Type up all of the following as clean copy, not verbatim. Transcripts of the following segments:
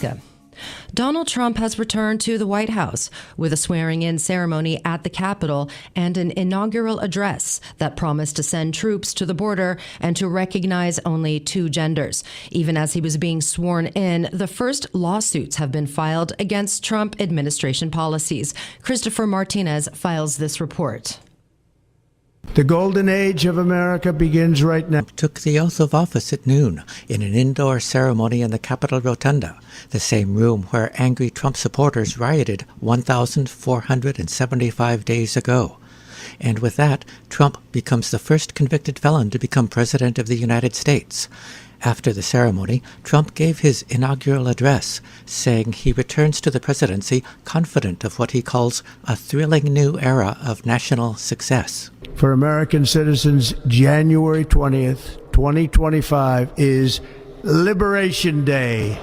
Pacifica. Donald Trump has returned to the White House with a swearing-in ceremony at the Capitol and an inaugural address that promised to send troops to the border and to recognize only two genders. Even as he was being sworn in, the first lawsuits have been filed against Trump administration policies. Christopher Martinez files this report. The golden age of America begins right now. Took the oath of office at noon in an indoor ceremony in the Capitol Rotunda, the same room where angry Trump supporters rioted 1,475 days ago. And with that, Trump becomes the first convicted felon to become president of the United States. After the ceremony, Trump gave his inaugural address, saying he returns to the presidency confident of what he calls a thrilling new era of national success. For American citizens, January 20th, 2025 is Liberation Day.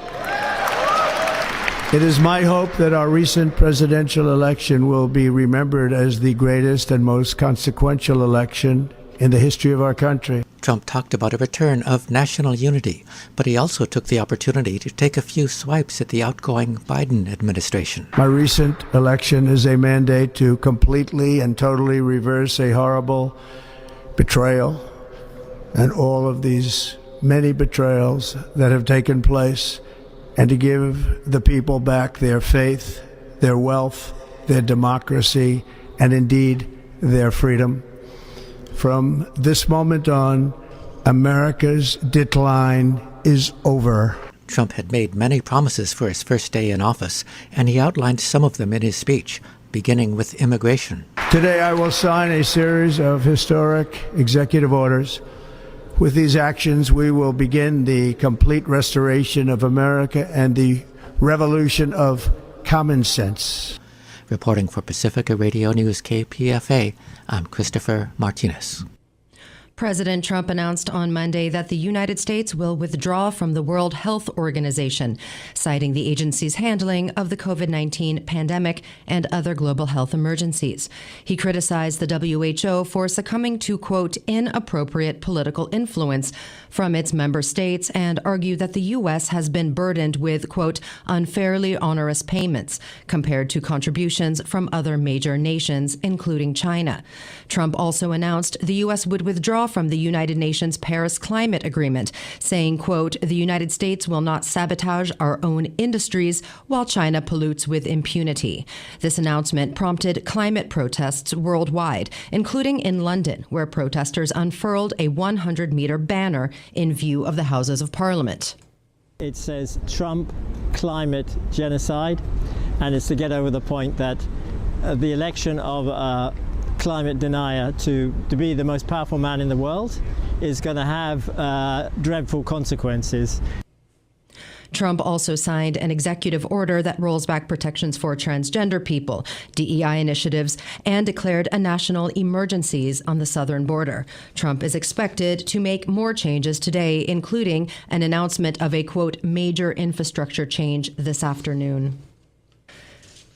It is my hope that our recent presidential election will be remembered as the greatest and most consequential election in the history of our country. Trump talked about a return of national unity, but he also took the opportunity to take a few swipes at the outgoing Biden administration. My recent election is a mandate to completely and totally reverse a horrible betrayal and all of these many betrayals that have taken place, and to give the people back their faith, their wealth, their democracy, and indeed their freedom. From this moment on, America's decline is over. Trump had made many promises for his first day in office, and he outlined some of them in his speech, beginning with immigration. Today I will sign a series of historic executive orders. With these actions, we will begin the complete restoration of America and the revolution of common sense. Reporting for Pacifica Radio News KPFA, I'm Christopher Martinez. President Trump announced on Monday that the United States will withdraw from the World Health Organization, citing the agency's handling of the COVID-19 pandemic and other global health emergencies. He criticized the WHO for succumbing to, quote, inappropriate political influence from its member states and argued that the U.S. has been burdened with, quote, unfairly onerous payments compared to contributions from other major nations, including China. Trump also announced the U.S. would withdraw from the United Nations Paris Climate Agreement, saying, quote, the United States will not sabotage our own industries while China pollutes with impunity. This announcement prompted climate protests worldwide, including in London, where protesters unfurled a 100-meter banner in view of the Houses of Parliament. It says Trump climate genocide, and it's to get over the point that the election of climate denier to be the most powerful man in the world is going to have dreadful consequences. Trump also signed an executive order that rolls back protections for transgender people, DEI initiatives, and declared a national emergencies on the southern border. Trump is expected to make more changes today, including an announcement of a, quote, major infrastructure change this afternoon.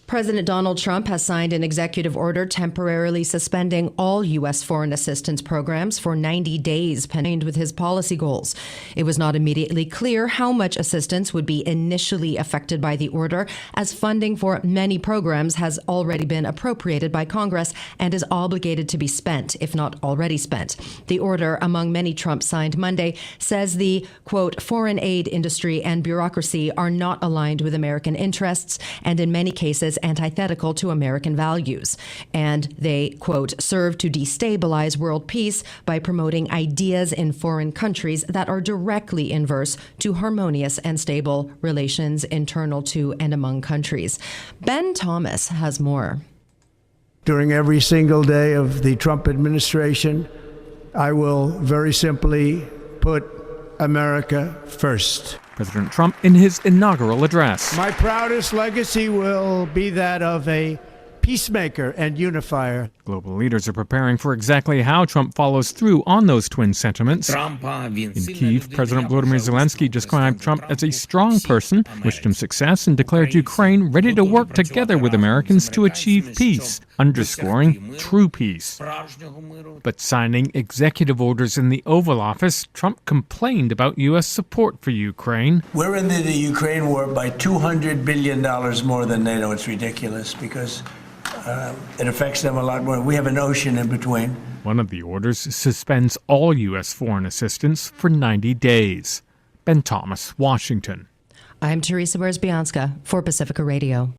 President Donald Trump has signed an executive order temporarily suspending all U.S. foreign assistance programs for 90 days, pending with his policy goals. It was not immediately clear how much assistance would be initially affected by the order, as funding for many programs has already been appropriated by Congress and is obligated to be spent, if not already spent. The order, among many Trump signed Monday, says the, quote, foreign aid industry and bureaucracy are not aligned with American interests and in many cases antithetical to American values. And they, quote, serve to destabilize world peace by promoting ideas in foreign countries that are directly inverse to harmonious and stable relations internal to and among countries. Ben Thomas has more. During every single day of the Trump administration, I will very simply put America first. President Trump in his inaugural address. My proudest legacy will be that of a peacemaker and unifier. Global leaders are preparing for exactly how Trump follows through on those twin sentiments. In Kyiv, President Volodymyr Zelensky described Trump as a strong person, wished him success, and declared Ukraine ready to work together with Americans to achieve peace. underscoring true peace. But signing executive orders in the Oval Office, Trump complained about U.S. support for Ukraine. We're in the Ukraine war by $200 billion more than NATO. It's ridiculous because it affects them a lot more. We have an ocean in between. One of the orders suspends all U.S. foreign assistance for 90 days. Ben Thomas, Washington. I'm Teresa Wierzbianska for Pacifica Radio.